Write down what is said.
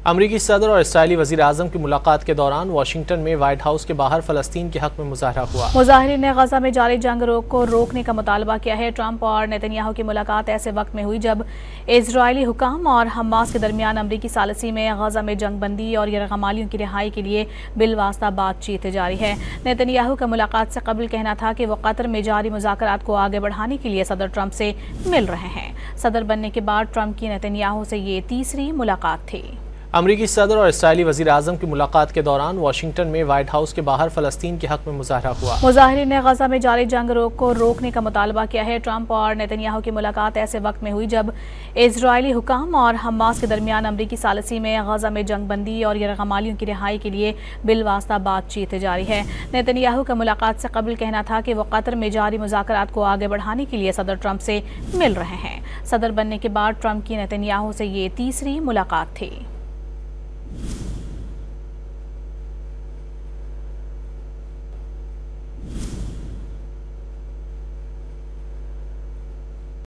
अमरीकी सदर और इसराइली वज़ीर आज़म की मुलाकात के दौरान वाशिंगटन में व्हाइट हाउस के बाहर फ़लस्तीन के हक में मुज़ाहरा हुआ। मुज़ाहिरीन ने गजा में जारी जंग को रोकने का मुतालबा किया है। ट्रंप और नेतन्याहू की मुलाकात ऐसे वक्त में हुई जब इजरायली हुकाम और हमास के दरमियान अमरीकी सालिसी में गजा में जंग बंदी और यरगमालियों की रिहाई के लिए बिलवास्ता बातचीत जारी है। नेतन्याहू का मुलाकात से कबल कहना था कि वो कतर में जारी मुज़ाकरात को आगे बढ़ाने के लिए सदर ट्रंप से मिल रहे हैं। सदर बनने के बाद ट्रंप की नेतन्याहू से ये तीसरी मुलाकात थी। अमरीकी सदर और इसराइली वज़ीर आज़म की मुलाकात के दौरान वाशिंगटन में व्हाइट हाउस के बाहर फ़लस्तीन के हक में मुज़ाहरा हुआ। मुज़ाहिरीन ने गजा में जारी जंग को रोकने का मुतालबा किया है। ट्रंप और नेतन्याहू की मुलाकात ऐसे वक्त में हुई जब इजरायली हुकाम और हमास के दरमियान अमरीकी सालिसी में गजा में जंग बंदी और यरगमालियों की रिहाई के लिए बिलवास्ता बातचीत जारी है। नेतन्याहू का मुलाकात से कबल कहना था कि वो कतर में जारी मुज़ाकरात को आगे बढ़ाने के लिए सदर ट्रंप से मिल रहे हैं। सदर बनने के बाद ट्रंप की नेतन्याहू से ये तीसरी मुलाकात थी।